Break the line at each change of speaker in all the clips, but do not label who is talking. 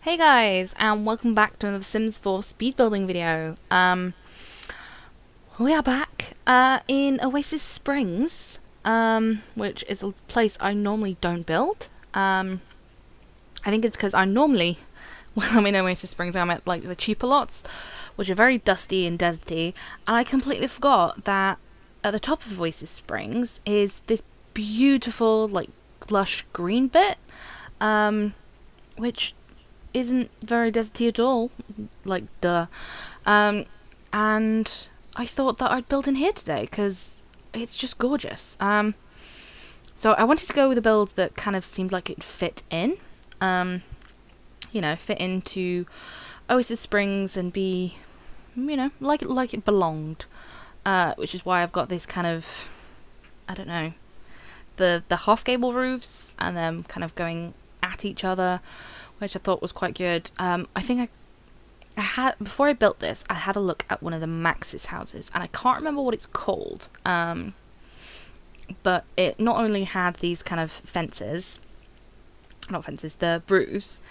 Hey guys, and welcome back to another Sims 4 speed building video. We are back in Oasis Springs, which is a place I normally don't build. I think it's because I normally, when I'm in Oasis Springs, I'm at like the cheaper lots, which are very dusty and deserty, and I completely forgot that at the top of Oasis Springs is this beautiful, like, lush green bit, which isn't very deserty at all, like, duh. And I thought that I'd build in here today because it's just gorgeous. So I wanted to go with a build that kind of seemed like it fit in, fit into Oasis Springs and be, like it belonged. Which is why I've got this kind of, I don't know, the half gable roofs and them kind of going at each other, which I thought was quite good. I think I had, before I built this, I had a look at one of the Max's houses, and I can't remember what it's called, but it not only had these kind of the roofs,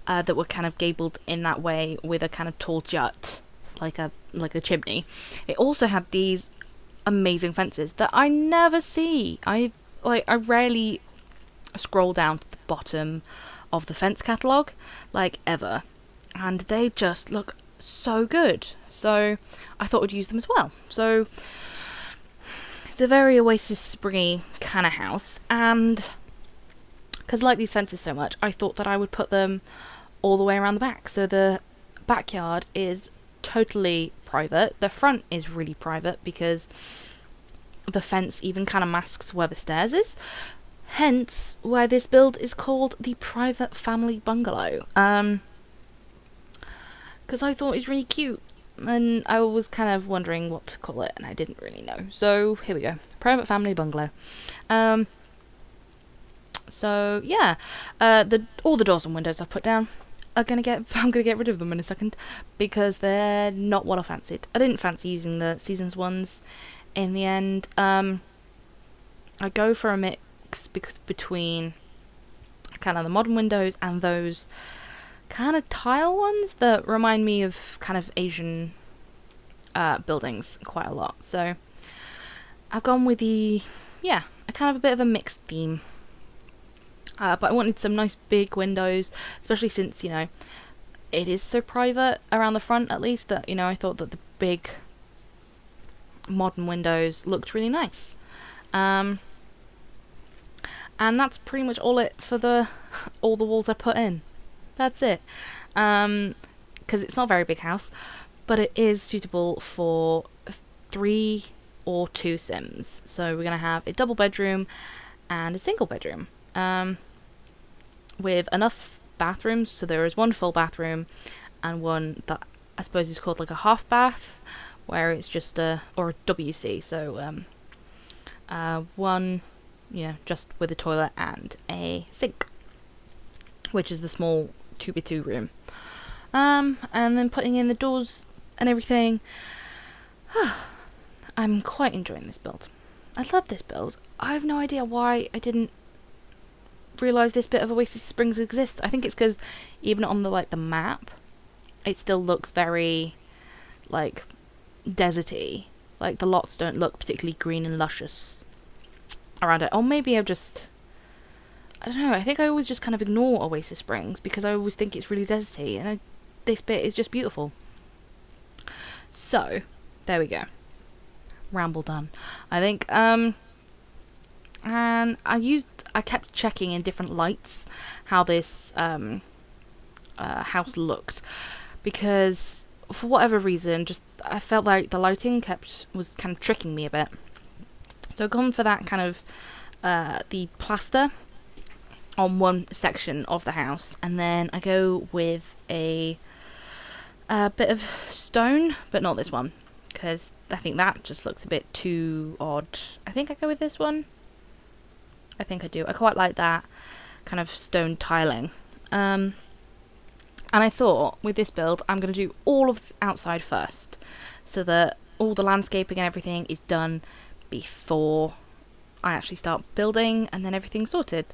that were kind of gabled in that way with a kind of tall jut, like a chimney. It also had these amazing fences that I never see. I rarely scroll down to the bottom of the fence catalogue, like, ever, and they just look so good, so I thought I'd use them as well. So it's a very Oasis Springy kind of house, and because I like these fences so much, I thought that I would put them all the way around the back. So the backyard is totally private. The front is really private because the fence even kind of masks where the stairs is. Hence, why this build is called the Private Family Bungalow. Because I thought it was really cute, and I was kind of wondering what to call it, and I didn't really know. So here we go, Private Family Bungalow. So yeah, all the doors and windows I've put down I'm gonna get rid of them in a second because they're not what I fancied. I didn't fancy using the Seasons ones in the end. I go for a mix between kind of the modern windows and those kind of tile ones that remind me of kind of Asian buildings quite a lot. So I've gone with a kind of a bit of a mixed theme. But I wanted some nice big windows, especially since, it is so private around the front, at least, that, I thought that the big modern windows looked really nice. And that's pretty much all for all the walls I put in. That's it. Because it's not a very big house, but it is suitable for 3 or 2 Sims. So we're going to have a double bedroom and a single bedroom. With enough bathrooms, so there is one full bathroom and one that I suppose is called like a half bath, where it's just or a WC, so one, just with a toilet and a sink, which is the small 2x2 room, and then putting in the doors and everything. I'm quite enjoying this build. I love this build. I have no idea why I didn't realise this bit of Oasis Springs exists. I think it's because even on the map, it still looks very deserty. Like, the lots don't look particularly green and luscious around it. Or maybe I don't know, I think I always just kind of ignore Oasis Springs because I always think it's really deserty, and this bit is just beautiful. So there we go, ramble done, I think. And I kept checking in different lights how this house looked, because for whatever reason, I felt like the lighting was kind of tricking me a bit. So I've gone for that kind of the plaster on one section of the house, and then I go with a bit of stone, but not this one, because I think that just looks a bit too odd. I think I go with this one. I think I do. I quite like that kind of stone tiling. And I thought, with this build, I'm going to do all of the outside first, so that all the landscaping and everything is done before I actually start building, and then everything's sorted.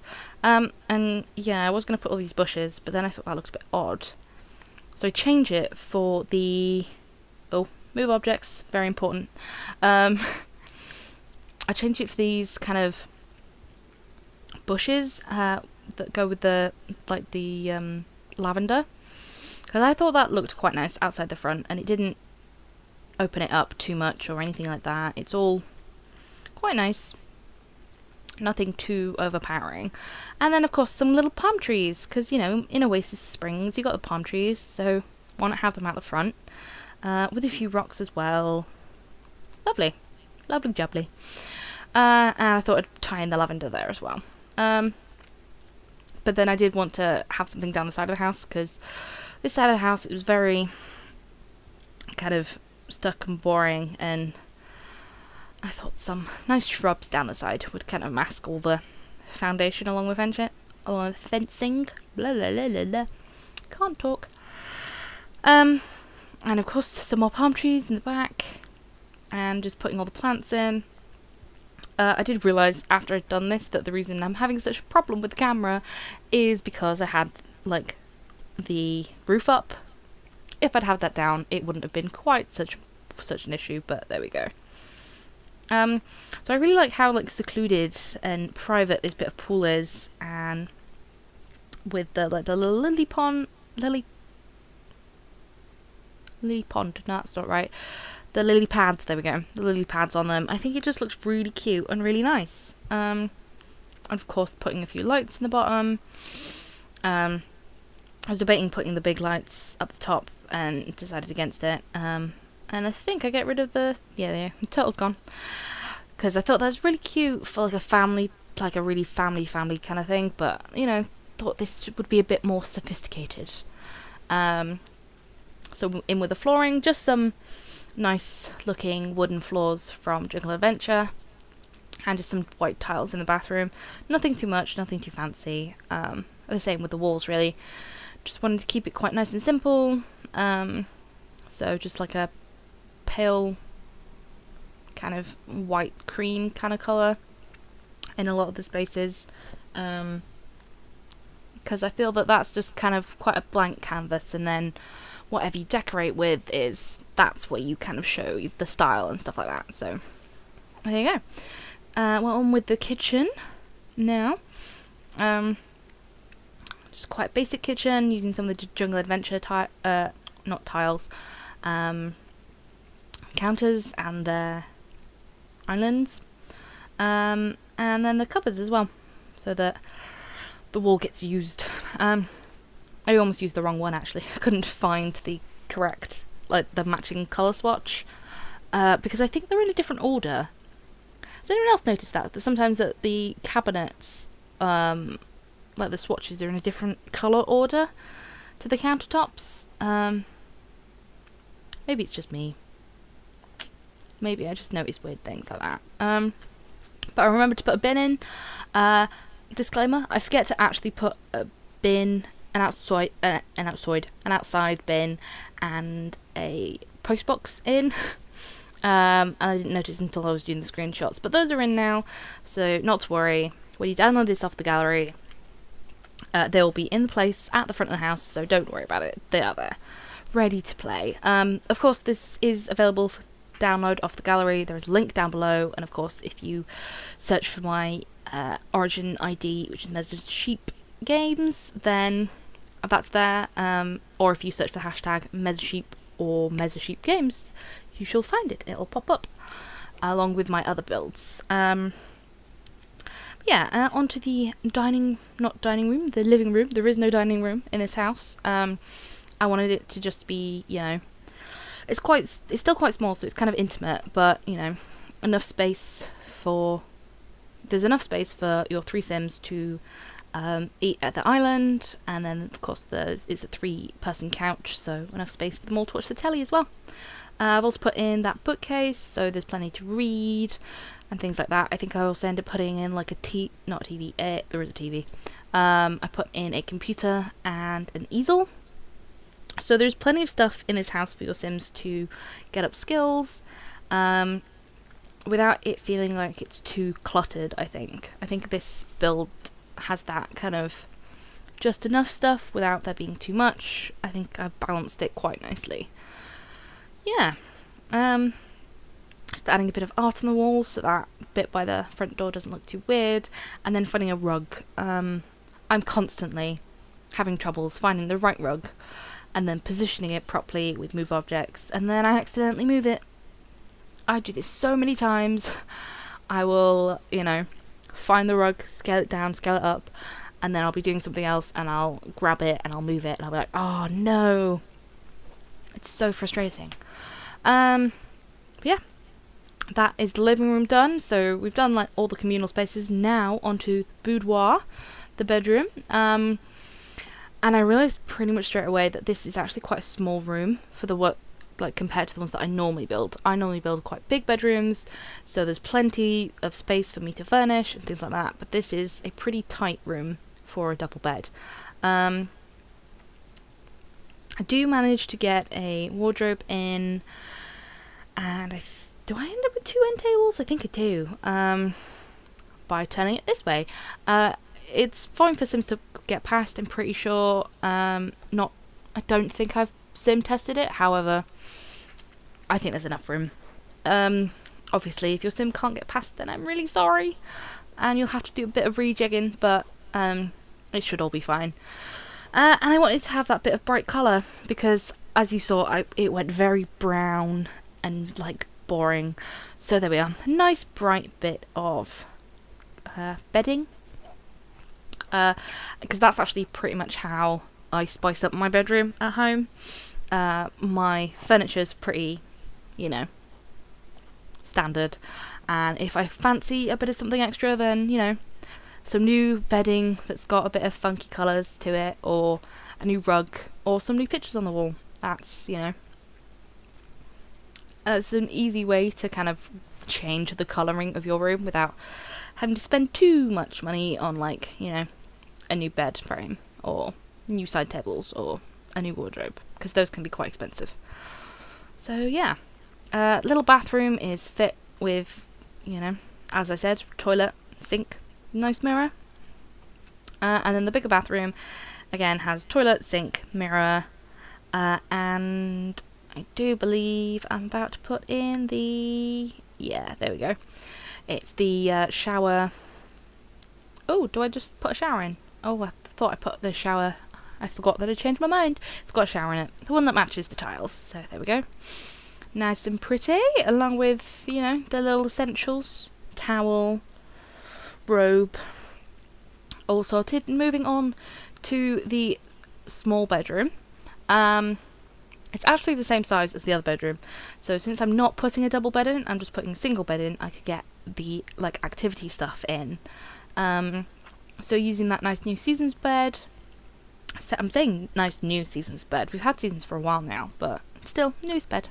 And yeah, I was going to put all these bushes, but then I thought that looked a bit odd. So I change it for the... Oh, move objects, very important. I change it for these kind of bushes that go with the, like, the lavender. Because I thought that looked quite nice outside the front, and it didn't open it up too much or anything like that. It's all quite nice. Nothing too overpowering. And then, of course, some little palm trees, because, you know, in Oasis Springs, you got the palm trees, so why not have them out the front, with a few rocks as well. Lovely. Lovely jubbly. And I thought I'd tie in the lavender there as well. But then I did want to have something down the side of the house, because this side of the house, it was very kind of stuck and boring, and I thought some nice shrubs down the side would kind of mask all the foundation along the fencing. Blah, blah, blah, blah, blah. Can't talk. And of course, some more palm trees in the back, and just putting all the plants in. I did realise after I'd done this that the reason I'm having such a problem with the camera is because I had, like, the roof up. If I'd had that down, it wouldn't have been quite such an issue, but there we go. So I really like how, like, secluded and private this bit of pool is, and with the, like, the little lily pond, no, that's not right. The lily pads, there we go. The lily pads on them. I think it just looks really cute and really nice. And of course, putting a few lights in the bottom. I was debating putting the big lights up the top and decided against it. And I think I get rid of the turtle's gone. Because I thought that was really cute for, like, a family, like a really family kind of thing. But, you know, thought this would be a bit more sophisticated. So in with the flooring, just some nice looking wooden floors from Jungle Adventure, and just some white tiles in the bathroom. Nothing too much, nothing too fancy. The same with the walls, really. Just wanted to keep it quite nice and simple. So just like a pale kind of white cream kind of colour in a lot of the spaces, because I feel that that's just kind of quite a blank canvas, and then whatever you decorate with that's where you kind of show the style and stuff like that. So there you go. We're on with the kitchen now. Just quite basic kitchen, using some of the Jungle Adventure not tiles, counters and the islands, and then the cupboards as well, so that the wall gets used. I almost used the wrong one, actually. I couldn't find the correct, like, the matching colour swatch, because I think they're in a different order. Has anyone else noticed that sometimes that the cabinets, like the swatches, are in a different colour order to the countertops? Maybe it's just me. Maybe I just noticed weird things like that. But I remembered to put a bin in. Disclaimer, I forget to actually put a bin, an outside bin, and a postbox in. And I didn't notice until I was doing the screenshots, but those are in now, so not to worry. When you download this off the gallery, they'll be in place at the front of the house, so don't worry about it. They are there, ready to play. Of course, this is available for download off the gallery. There is a link down below, and of course, if you search for my Origin ID, which is Measured Sheep Games, then that's there. Or if you search for the hashtag Measured Sheep or Measured Sheep Games, you shall find it. It'll pop up along with my other builds. Onto the the living room. There is no dining room in this house. I wanted it to just be, you know, it's still quite small, so it's kind of intimate, but, you know, there's enough space for your 3 Sims to eat at the island, and then of course it's a 3-person couch, so enough space for them all to watch the telly as well. I've also put in that bookcase, so there's plenty to read and things like that. I think I also ended up putting in like there is a TV. I put in a computer and an easel. So there's plenty of stuff in this house for your Sims to get up skills. without it feeling like it's too cluttered. I think this build has that kind of just enough stuff without there being too much. I think I've balanced it quite nicely. Yeah. Just adding a bit of art on the walls so that bit by the front door doesn't look too weird, and then finding a rug. I'm constantly having troubles finding the right rug and then positioning it properly with move objects, and then I accidentally move it. I do this so many times. I will, find the rug, scale it down, scale it up, and then I'll be doing something else and I'll grab it and I'll move it and I'll be like, oh no. It's so frustrating. But yeah, that is the living room done. So we've done like all the communal spaces. Now onto the boudoir, the bedroom. And I realised pretty much straight away that this is actually quite a small room for the work, like compared to the ones that I normally build. I normally build quite big bedrooms, so there's plenty of space for me to furnish and things like that. But this is a pretty tight room for a double bed. I do manage to get a wardrobe in, and do I end up with 2 end tables? I think I do. By turning it this way. It's fine for Sims to get past, I'm pretty sure. I don't think I've sim tested it, however, I think there's enough room. Obviously, if your sim can't get past, then I'm really sorry, and you'll have to do a bit of rejigging, but it should all be fine. And I wanted to have that bit of bright colour, because as you saw, it went very brown and like boring. So there we are, a nice bright bit of bedding, because that's actually pretty much how I spice up my bedroom at home. My furniture's pretty, standard, and if I fancy a bit of something extra, then some new bedding that's got a bit of funky colours to it, or a new rug, or some new pictures on the wall. That's, it's an easy way to kind of change the colouring of your room without having to spend too much money on, like, a new bed frame, or new side tables, or a new wardrobe, because those can be quite expensive. So yeah, little bathroom is fit with, as I said, toilet, sink, nice mirror. And then the bigger bathroom, again, has toilet, sink, mirror, and I do believe I'm about to put in yeah, there we go. It's the shower. Oh, do I just put a shower in? Oh, I thought I put the shower. I forgot that I changed my mind. It's got a shower in it. The one that matches the tiles. So there we go. Nice and pretty, along with, the little essentials. Towel, robe, all sorted. Moving on to the small bedroom. It's actually the same size as the other bedroom. So since I'm not putting a double bed in, I'm just putting a single bed in, I could get the, activity stuff in. So using that nice new Seasons bed. I'm saying nice new Seasons bed. We've had Seasons for a while now, but still, newest bed.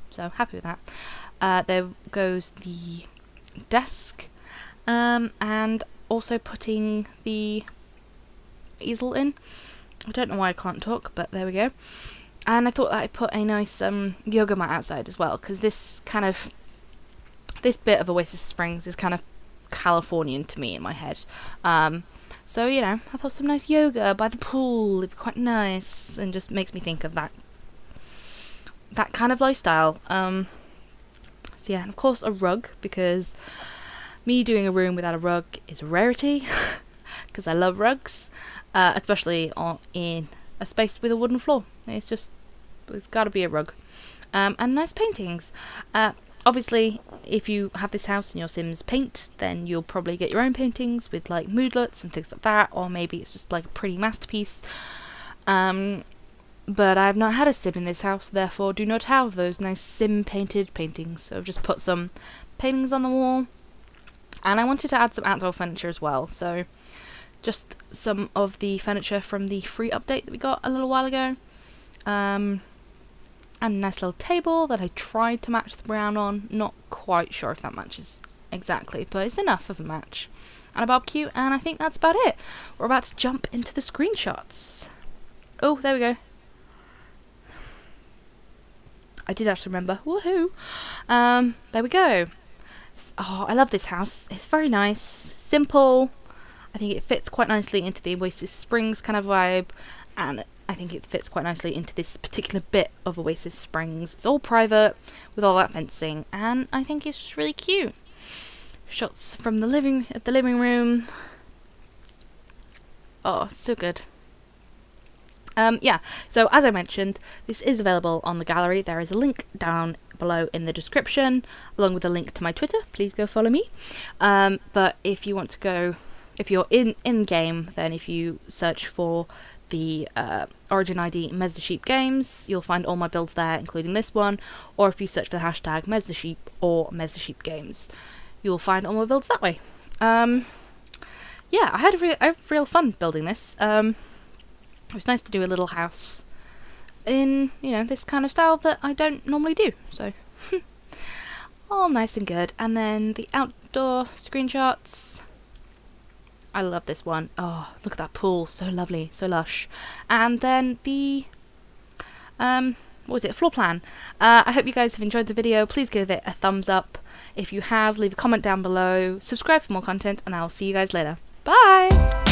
So happy with that. There goes the desk, and also putting the easel in. I don't know why I can't talk, but there we go. And I thought that I'd put a nice yoga mat outside as well, because this bit of Oasis Springs is kind of Californian to me in my head. So, I thought some nice yoga by the pool would be quite nice, and just makes me think of that kind of lifestyle. So yeah, and of course a rug, because me doing a room without a rug is a rarity, because I love rugs, especially in a space with a wooden floor. It's got to be a rug. And nice paintings. Obviously, if you have this house and your Sims paint, then you'll probably get your own paintings with like moodlets and things like that, or maybe it's just like a pretty masterpiece. But I've not had a Sim in this house, therefore do not have those nice Sim painted paintings. So I've just put some paintings on the wall, and I wanted to add some outdoor furniture as well. So just some of the furniture from the free update that we got a little while ago. And a nice little table that I tried to match the brown on. Not quite sure if that matches exactly, but it's enough of a match. And a barbecue, and I think that's about it. We're about to jump into the screenshots. Oh, there we go. I did actually remember. Woohoo! There we go. Oh, I love this house. It's very nice, simple. I think it fits quite nicely into the Oasis Springs kind of vibe, and I think it fits quite nicely into this particular bit of Oasis Springs. It's all private with all that fencing, and I think it's just really cute. Shots from the living room. Oh, so good. Yeah, so as I mentioned, this is available on the gallery. There is a link down below in the description, along with a link to my Twitter. Please go follow me. But if you want to go, if you're in game, then if you search for the Origin ID Mezda Sheep Games, you'll find all my builds there, including this one. Or if you search for the hashtag Mezda Sheep or Mezda Sheep Games, you'll find all my builds that way. Yeah, I had a real fun building this. It was nice to do a little house in, you know, this kind of style that I don't normally do. So, all nice and good. And then the outdoor screenshots. I love this one. Oh, look at that pool. So lovely. So lush. And then the, what was it? Floor plan. I hope you guys have enjoyed the video. Please give it a thumbs up. If you have, leave a comment down below. Subscribe for more content, and I'll see you guys later. Bye!